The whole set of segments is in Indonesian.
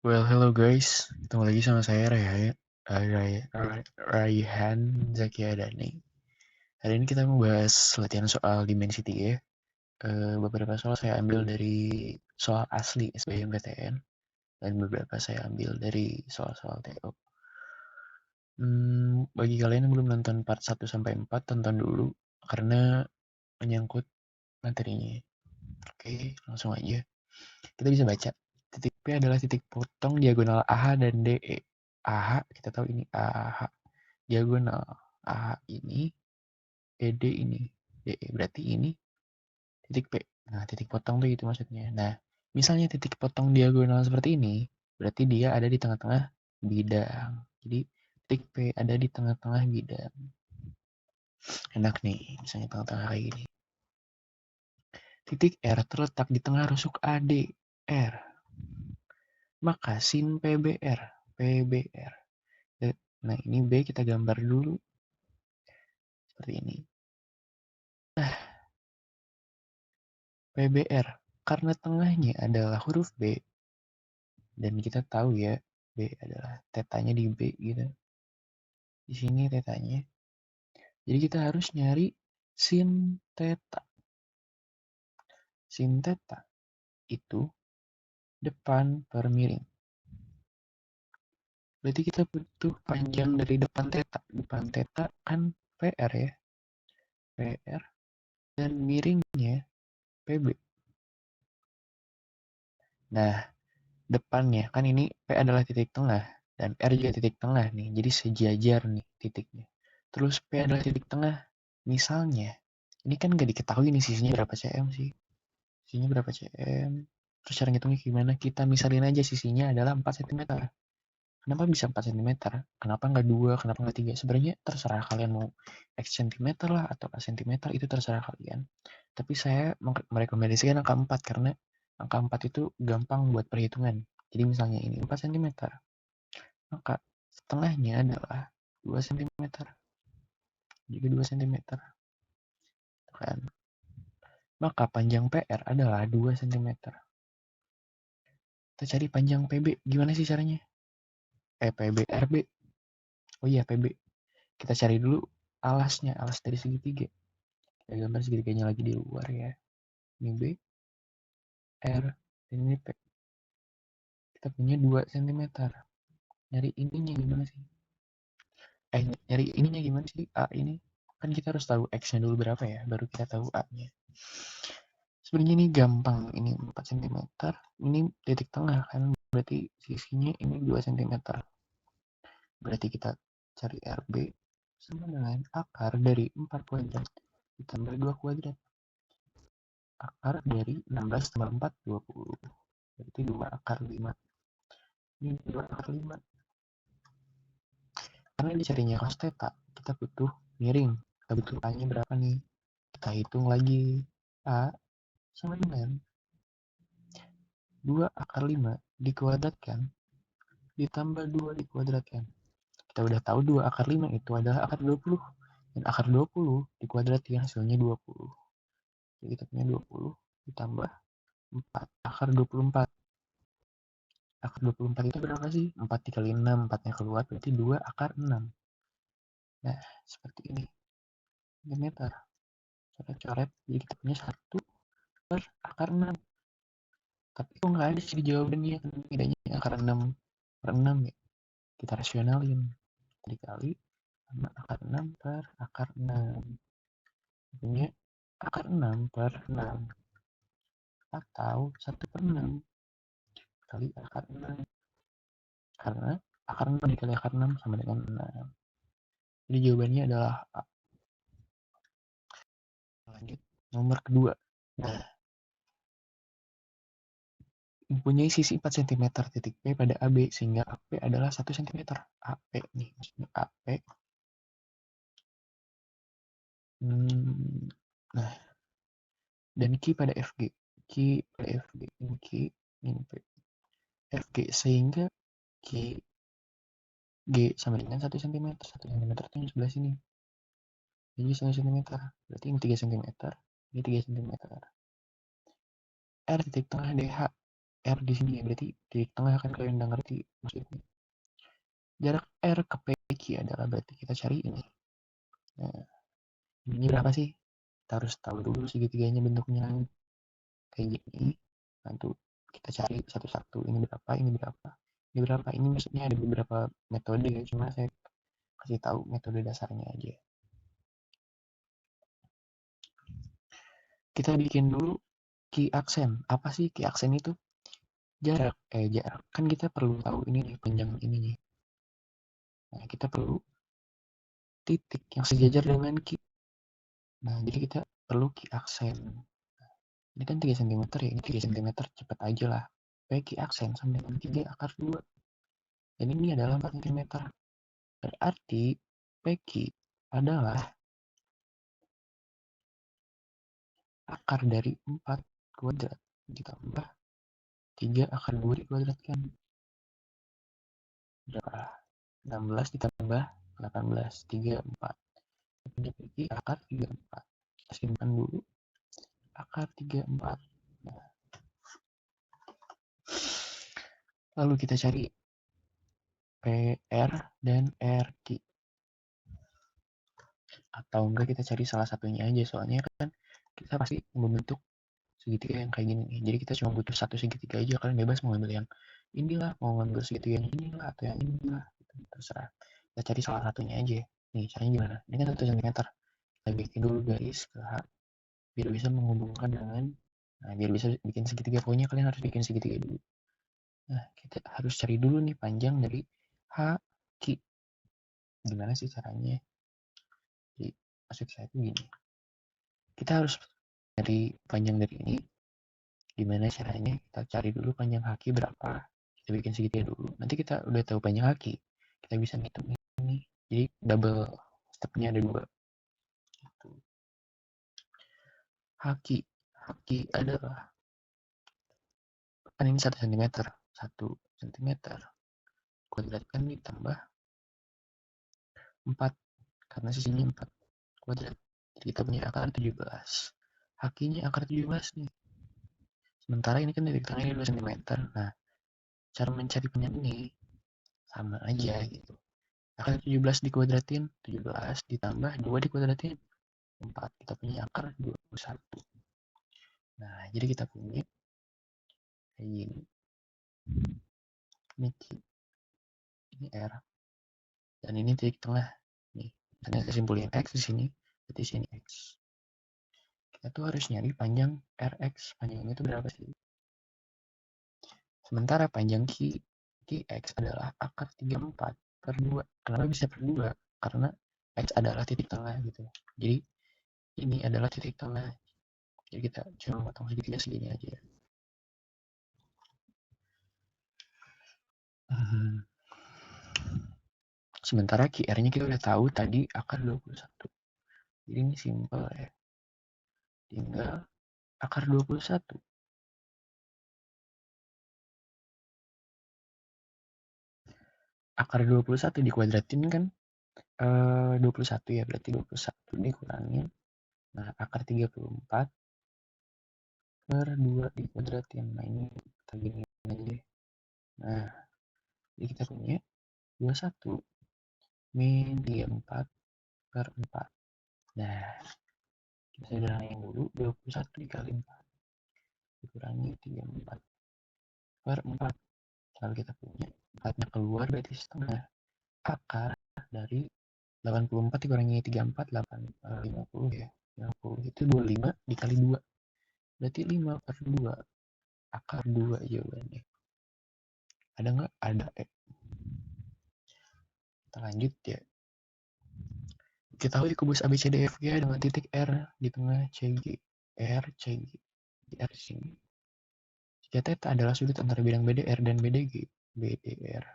Hello guys, ketemu lagi sama saya Raihan Zaki Adani. Hari ini kita mau bahas latihan soal dimensi 3. Beberapa soal saya ambil dari soal asli SBMPTN dan beberapa saya ambil dari soal-soal TO. Bagi kalian yang belum nonton part 1 sampai 4, tonton dulu karena menyangkut materinya. Oke, langsung aja. Kita bisa baca. Titik P adalah titik potong diagonal AH dan DE. AH, kita tahu ini AH. Diagonal AH ini, ED ini, DE. Berarti ini titik P. Nah, titik potong tuh itu maksudnya. Nah, misalnya titik potong diagonal seperti ini, berarti dia ada di tengah-tengah bidang. Jadi, titik P ada di tengah-tengah bidang. Enak nih, misalnya tengah-tengah kayak gini. Titik R terletak di tengah rusuk AD. R. Maka sin PBR. PBR. Nah, ini B kita gambar dulu seperti ini. Nah, PBR karena tengahnya adalah huruf B dan kita tahu ya B adalah tetanya di B gitu. Di sini tetanya. Jadi kita harus nyari sin teta. Sin teta itu depan per miring. Berarti kita butuh panjang dari depan teta. Depan teta kan PR ya. PR dan miringnya PB. Nah, depannya kan ini P adalah titik tengah dan R juga titik tengah nih, jadi sejajar nih titiknya. Terus P adalah titik tengah, misalnya ini kan gak diketahui nih sisinya berapa cm sih, sisinya berapa cm. Terus cara ngitungnya gimana? Kita misalin aja sisinya adalah 4 cm. Kenapa bisa 4 cm? Kenapa nggak 2? Kenapa nggak 3? Sebenarnya terserah kalian mau X cm lah atau A cm, itu terserah kalian. Tapi saya merekomendasikan angka 4 karena angka 4 itu gampang buat perhitungan. Jadi misalnya ini 4 cm, maka setengahnya adalah 2 cm. Jadi 2 cm. Kan? Maka panjang PR adalah 2 cm. Kita cari panjang PB. Gimana sih caranya? PB, RB. Oh iya, PB. Kita cari dulu alasnya, alas dari segitiga. Kita gambar segitiganya lagi di luar ya. Ini B, R, dan ini P. Kita punya 2 cm. Nyari ininya gimana sih? Nyari ininya gimana sih? A ini. Kan kita harus tahu X-nya dulu berapa ya, baru kita tahu A-nya. Sebenarnya ini gampang. Ini 4 cm. Ini titik tengah kan. Berarti sisinya ini 2 cm. Berarti kita cari RB sama dengan akar dari 4 kuadrat ditambah 2 kuadrat. Akar dari 16 tambah 4, 20. Berarti 2 akar 5. Ini 2 akar 5. Karena dicarinya cos theta, kita butuh miring. Kita butuh A-nya berapa nih? Kita hitung lagi. A sama dengan 2 akar 5 dikuadratkan ditambah 2 dikuadratkan. Kita udah tahu 2 akar 5 itu adalah akar 20. Dan akar 20 dikuadratin hasilnya 20. Jadi kita punya 20 ditambah 4. Akar 24. Akar 24 itu berapa sih? 4 dikali 6. 4-nya keluar berarti 2 akar 6. Nah, seperti ini. Meter. Coret-coret. Jadi kita punya 1 per akar 6. Tapi kok nggak ada sih di jawabannya. Bedanya akar 6 per 6 ya. Kita rasionalin. Dikali sama akar 6 per akar 6. Punya akar 6 per 6. Atau 1 per 6 kali akar 6. Karena akar 6 dikali akar 6 sama dengan 6. Jadi jawabannya adalah A. Lanjut nomor kedua. Nah, mempunyai sisi 4 cm titik P pada AB sehingga AP adalah 1 cm. AP nih, maksudnya AP. Nah, dan Q pada FG. Q pada FG. Ini Q, ini P. FG sehingga Q G sama dengan 1 cm. 1 cm itu yang sebelah sini. Jadi 1 cm. Berarti ini 3 cm. Ini 3 cm. R titik tengah DH. R di sini ya, berarti titik tengah kan, kalian udah ngerti maksudnya. Jarak R ke PQ adalah, berarti kita cari ini. Nah, ini berapa sih? Kita harus tahu dulu segitiganya bentuknya kayak gini. Nanti kita cari satu-satu, ini berapa, ini berapa, ini berapa. Ini maksudnya ada beberapa metode ya, cuma saya kasih tahu metode dasarnya aja. Kita bikin dulu key aksen. Apa sih key aksen itu? Jarak. Jarak. Kan kita perlu tahu ini nih, panjang ini nih. Nah, kita perlu titik yang sejajar dengan key. Nah, jadi kita perlu key aksen. Ini kan 3 cm ya, ini 3 cm, cepat aja lah. Key aksen sama dengan 3 akar 2. Dan ini adalah 4 cm. Berarti PQ adalah akar dari 4 kuadrat ditambah 3 akar 2 dikuadratkan. Berapa? 16 ditambah 18, 34. Punya PQ akar 34. Kita simpan dulu. Akar 34. Nah, lalu kita cari PR dan RQ. Atau enggak kita cari salah satunya aja, soalnya kan kita pasti membentuk segitiga yang kayak gini nih. Jadi kita cuma butuh satu segitiga aja, kalian bebas mau ngambil yang inilah, mau ngambil segitiga yang inilah, atau yang inilah, gitu. Terserah. Kita cari salah satunya aja. Nih, caranya gimana? Ini kan 1 cm. Kita bikin dulu garis ke H, biar bisa menghubungkan dengan, nah biar bisa bikin segitiga, pokoknya kalian harus bikin segitiga dulu. Nah, kita harus cari dulu nih panjang dari H, Q. Gimana sih caranya? Jadi, maksud saya itu gini. Kita harus cari panjang dari ini. Gimana caranya? Kita cari dulu panjang kaki berapa. Kita bikin segitiga dulu. Nanti kita udah tahu panjang kaki, kita bisa ngitung ini. Jadi double stepnya ada 2. Gitu. Haki adalah, kan ini 1 cm. 1 cm kuadratkan ditambah 4. Karena sisinya 4 kuadrat. Jadi kita punya akar 17. Hakinya akar 17 nih. Sementara ini kan titik tengahnya 2 cm. Nah, cara mencari panjang ini sama aja gitu. Akar 17 dikuadratin, 17 ditambah 2 dikuadratin, 4. Kita punya akar 21. Nah, jadi kita punya kayak gini. Ini Q, ini R. Dan ini titik tengah. Nih, misalnya saya simpulin X di sini, berarti sini X. Kita tuh harus nyari panjang RX. Panjangnya itu berapa sih? Sementara panjang QX adalah akar 34 per 2. Kenapa bisa per 2? Karena X adalah titik tengah gitu. Jadi ini adalah titik tengah. Jadi kita cuma potong segitiga segini aja. Sementara QR-nya kita udah tahu tadi akar 21. Jadi ini simple ya. Tinggal akar 21. Akar 21 dikuadratin kan 21 ya, berarti 21 dikurangin. Nah, akar 34 per 2 dikuadratin. Nah, ini kita gini aja. Nah, jadi kita punya 21 min 34 per 4. Nah, kita sederhanain dulu. 21 dikali 4 dikurangi 34 per 4. Kalau kita punya 4-nya keluar berarti setengah. Akar dari 84 dikurangi 34, 50 ya. 50 itu 25 dikali 2. Berarti 5 per 2. Akar 2 jawabannya. Ada nggak? Ada. Kita lanjut ya. Kita tahu kubus ABCDFG dengan titik R di tengah CG. R, CG. R sini. Jika theta adalah sudut antara bidang BDR dan BDG. BDR.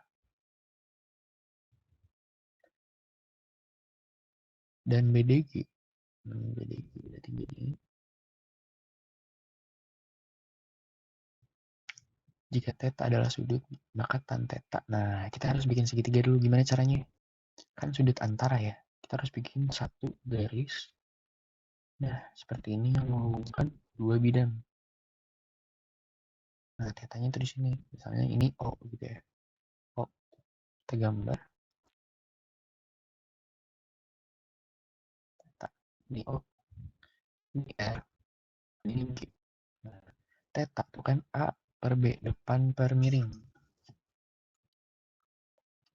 Dan BDG. BDG berarti gini. Jika theta adalah sudut, maka tan theta. Nah, kita harus bikin segitiga dulu. Gimana caranya? Kan sudut antara ya. Kita harus bikin satu garis. Nah, seperti ini yang menghubungkan dua bidang. Nah, tetanya itu di sini. Misalnya ini O gitu ya. O, kita gambar teta. Ini O, ini R, ini Q. Nah, teta itu kan A per B, depan per miring.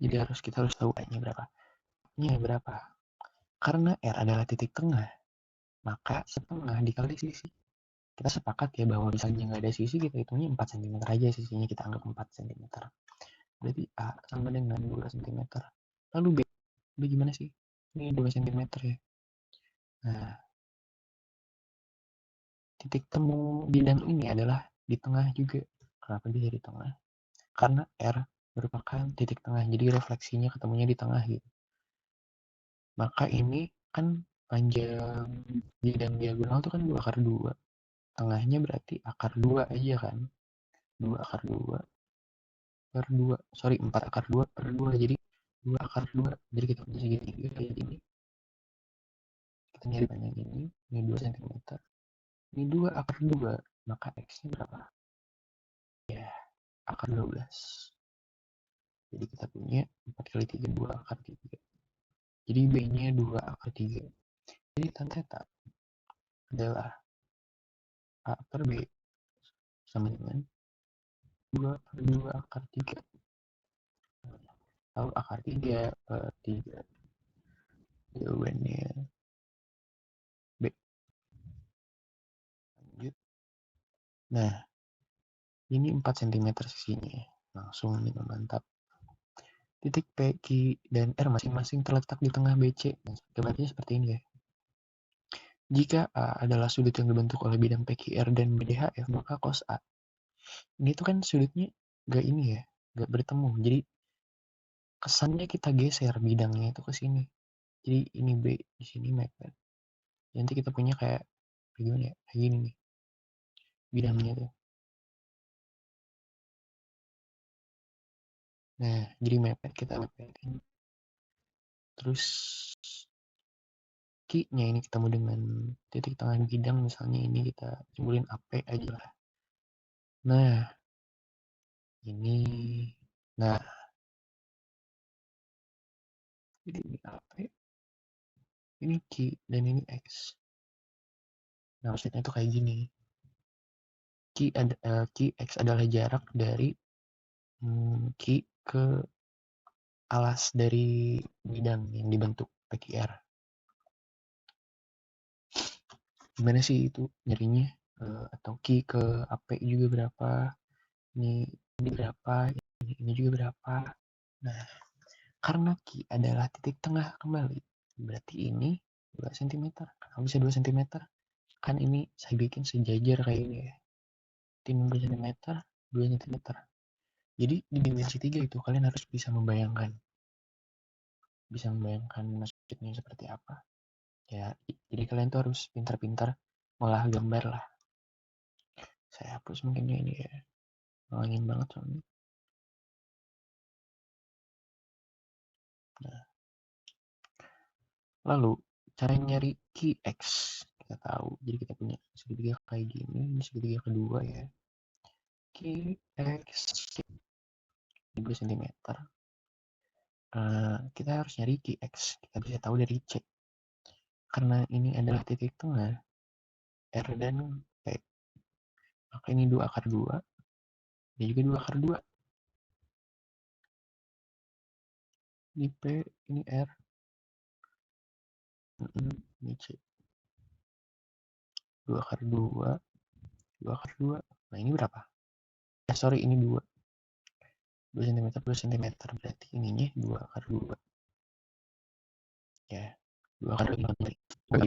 Jadi kita harus tahu A-nya berapa. A-nya berapa? Karena R adalah titik tengah, maka setengah dikali sisi. Kita sepakat ya bahwa misalnya nggak ada sisi, kita hitungnya 4 cm aja sisinya, kita anggap 4 cm. Berarti A sama dengan 2 cm. Lalu B, B gimana sih? Ini 2 cm ya. Nah, titik temu bidang ini adalah di tengah juga. Kenapa dia di tengah? Karena R merupakan titik tengah, jadi refleksinya ketemunya di tengah gitu. Maka ini kan panjang bidang diagonal itu kan 2 akar 2. Tengahnya berarti akar 2 aja kan. 2 akar 2 per 2. Sorry, 4 akar 2 per 2. Jadi 2 akar 2. Jadi kita punya segitiga kayak gini. Kita nyari panjang ini 2 cm. Ini 2 akar 2. Maka X-nya berapa? Ya, akar 12. Jadi kita punya 4 kali 3, 2 akar 3. Jadi B-nya 2 akar 3. Jadi tan theta adalah A per B sama dengan 2 per 2 akar 3. Lalu akar 3 per 3. Jawabannya B. Lanjut. Nah, ini 4 cm sisinya. Langsung nih mantap. Titik P, Q, dan R masing-masing terletak di tengah BC. Nah, gambarnya seperti ini ya. Jika A adalah sudut yang dibentuk oleh bidang PQR dan BDHF, maka cos A. Ini tuh kan sudutnya gak ini ya, gak bertemu. Jadi kesannya kita geser bidangnya itu ke sini. Jadi ini B, di sini mepet. Nanti kita punya kayak gimana ya? Kayak gini nih bidangnya tuh. Nah, jadi mepet, kita mepetin. Terus Q-nya ini ketemu dengan titik tengah bidang, misalnya ini kita simbolin AP aja lah. Nah, ini. Nah, jadi ini AP, ini Q, dan ini X. Nah, maksudnya itu kayak gini. X adalah jarak dari Q ke alas dari bidang yang dibentuk PQR. Gimana sih itu nyarinya? Atau Q ke AP juga berapa? Ini berapa? Ini juga berapa? Nah, karena Q adalah titik tengah kembali, berarti ini 2 cm. Kenapa bisa 2 cm? Kan ini saya bikin sejajar kayak ini ya. Tim 2 cm, 2 cm. Jadi di dimensi 3 itu kalian harus bisa membayangkan maksudnya seperti apa. Ya, jadi kalian tuh harus pintar-pintar ngolah gambar lah. Saya hapus mungkin ini ya. Ngalangin banget soalnya. Nah, lalu cara nyari key X kita tahu. Jadi kita punya segitiga kayak gini, ini segitiga kedua ya. Key X 2 cm. Kita harus nyari key X. Kita bisa tahu dari C. Karena ini adalah titik tengah R dan P. Maka ini 2 akar 2. Ini juga 2 akar 2. Ini P, ini R. Ini C. 2 akar 2. 2 akar 2. Nah, ini berapa? Sorry, ini 2. 2 cm, 2 cm. Berarti ininya 2 akar 2. Ya. 2 akar 2. Jadi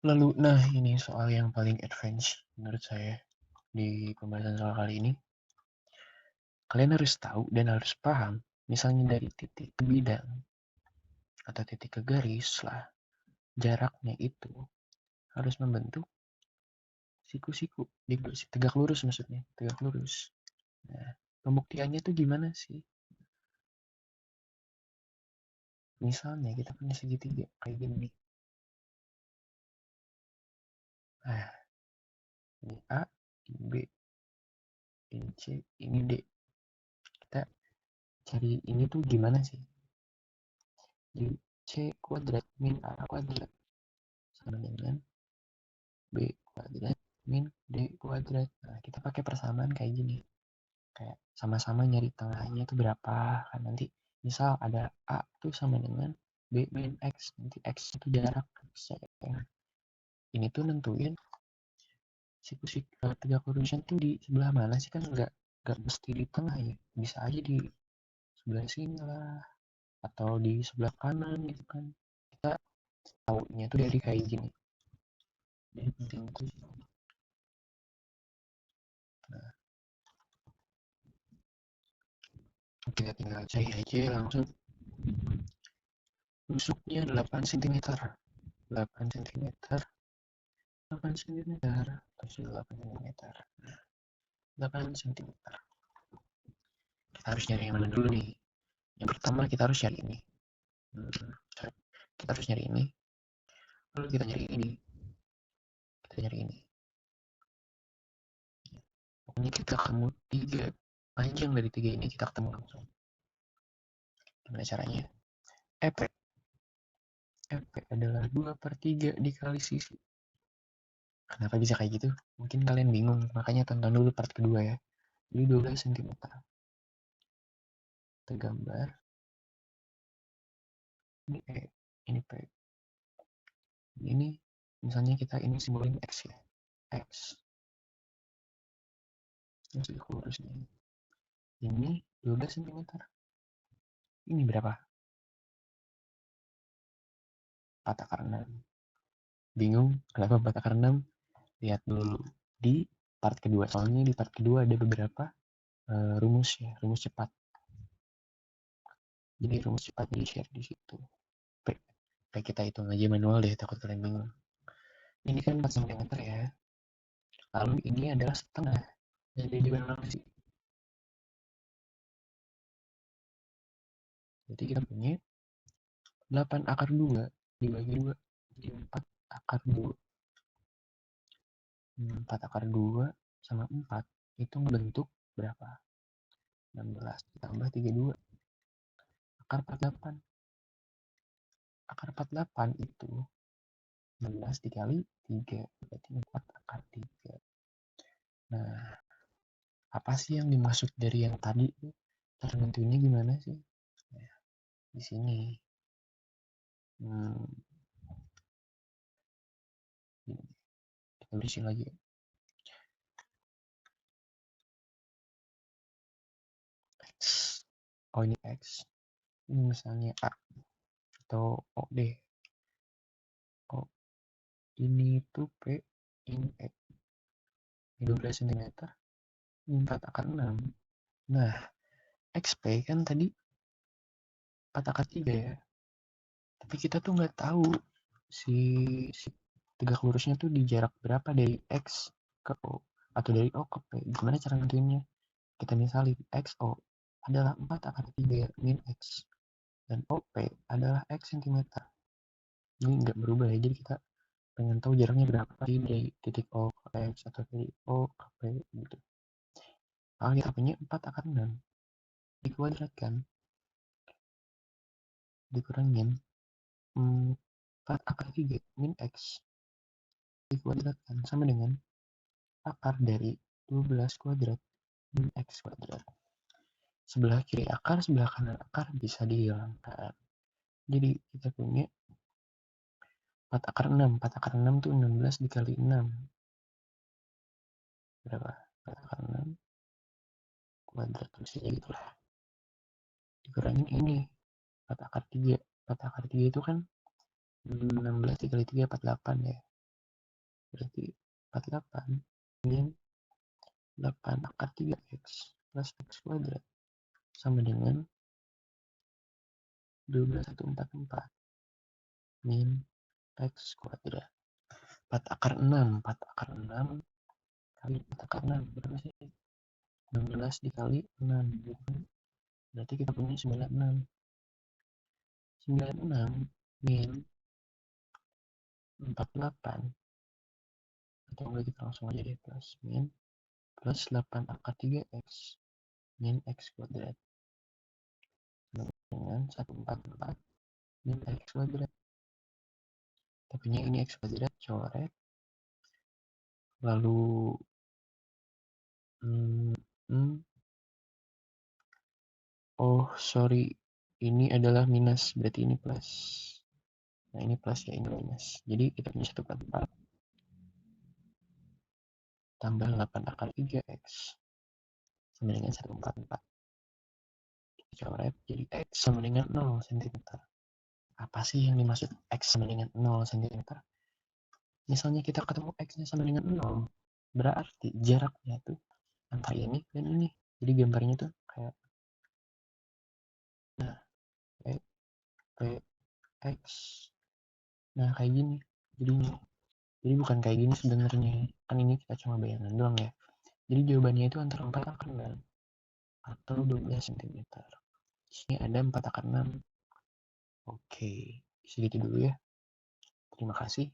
Lalu, nah ini soal yang paling advance menurut saya di pembahasan soal kali ini. Kalian harus tahu dan harus paham, misalnya dari titik ke bidang atau titik ke garis lah, jaraknya itu harus membentuk siku-siku, tegak lurus maksudnya, tegak lurus. Nah, pembuktiannya tuh gimana sih? Misalnya kita punya segitiga kayak gini. Nah, ini A, ini B, ini C, ini D. Kita cari ini tuh gimana sih? Jadi C kuadrat min A kuadrat sama dengan B kuadrat min D kuadrat. Nah, kita pakai persamaan kayak gini. Kayak sama-sama nyari tengahnya itu berapa. Kan nanti misal ada A tuh sama dengan B min X. Nanti X itu jarak. Ini tuh nentuin siku tegak lurusnya tuh di sebelah mana sih, kan nggak mesti di tengah ya, bisa aja di sebelah sini lah atau di sebelah kanan gitu kan. Kita taunya tuh dari kayak gini, jadi penting tuh. Nah, kita tinggal cari aja langsung. Tusuknya 8 cm, 8 cm, 8 cm, terus 8 cm, 8 cm. Kita harus nyari yang mana dulu nih? Yang pertama kita harus cari ini. Kita harus nyari ini, lalu kita nyari ini, kita nyari ini. Pokoknya kita ketemu tiga, panjang dari tiga ini kita ketemu langsung. Gimana caranya? EP adalah 2/3 dikali sisi. Kenapa bisa kayak gitu? Mungkin kalian bingung, makanya tonton dulu part kedua ya. Jadi 12 cm. Kita gambar. Ini E, ini P. Ini misalnya kita ini simbolin X ya. X. Ini lurusnya. Ini 12 cm. Ini berapa? 4 akar 6. Bingung kenapa 4 akar 6? Lihat dulu di part kedua. Soalnya di part kedua ada beberapa rumus ya, rumus cepat. Jadi rumus cepat di share di situ. Kayak kita hitung aja manual deh, takut kalian bingung. Ini kan 4 cm ya. Lalu ini adalah setengah. Jadi di mana sih? Jadi kita punya 8 akar 2 dibagi 2 jadi 4 akar 2. 4 akar 2 sama 4 itu membentuk berapa? 16 ditambah 32 akar 48. Akar 48 itu 16 dikali 3 berarti 4 akar 3. Nah, apa sih yang dimaksud dari yang tadi? Cara nentuinnya gimana sih? Nah, di sini. Kita tulisin lagi. X. Oh ini X. Ini misalnya A atau O deh. O. Ini tuh P. Ini E. Ini 12 cm. Ini 4 akar 6. Nah, XP kan tadi 4 akar 3 ya. Tapi kita tuh nggak tahu si tegak lurusnya tuh di jarak berapa dari X ke O atau dari O ke P. Gimana cara nentuinnya? Kita misali XO adalah 4 akar 3 min X. dan OP adalah X cm. Ini nggak berubah ya, jadi kita pengen tahu jaraknya berapa sih dari titik O ke X atau dari O ke P gitu. Kalau kita punya 4 akar 6 dikuadratkan, dikurangin 4 akar 3 min X dikuadratkan sama dengan akar dari 12 kuadrat min X kuadrat. Sebelah kiri akar, sebelah kanan akar bisa dihilangkan. Jadi kita punya 4 akar 6. 4 akar 6 itu 16 dikali 6. Berapa? 4 akar 6 kuadrat. Tulisnya gitu lah. Dikurangin ini. 4 akar 3. 4 akar 3 itu kan 16 dikali 3, 48 ya. Berarti 48 min 8 akar 3X plus X kuadrat sama dengan 12144 min X kuadrat. 4 akar 6. 4 akar 6 kali 4 akar 6 berapa sih? 16 dikali 6 berarti kita punya 96. 96 min 48 atau enggak kita langsung aja deh plus min plus 8 akar 3X min X kuadrat dengan 144 min X kuadrat. Tapi ini X kuadrat coret lalu oh sorry, ini adalah minus, berarti ini plus. Nah ini plus ya, ini minus. Jadi kita punya 144 tambah 8 akar 3X sama dengan 144. Kita coret jadi X sama dengan 0 cm. Apa sih yang dimaksud X sama dengan 0 cm? Misalnya kita ketemu X-nya sama dengan 0, berarti jaraknya tuh antara ini dan ini. Jadi gambarnya tuh kayak nah, P, P, X. Nah kayak gini jadinya. Jadi bukan kayak gini sebenarnya. Kan ini kita cuma bayangan doang ya. Jadi jawabannya itu antara 4 akar 6 atau 12 cm. Ini ada 4 akar 6. Oke, segitu dulu ya. Terima kasih.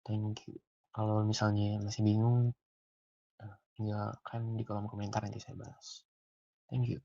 Thank you. Kalau misalnya masih bingung, tinggalkan di kolom komentar nanti saya bahas. Thank you.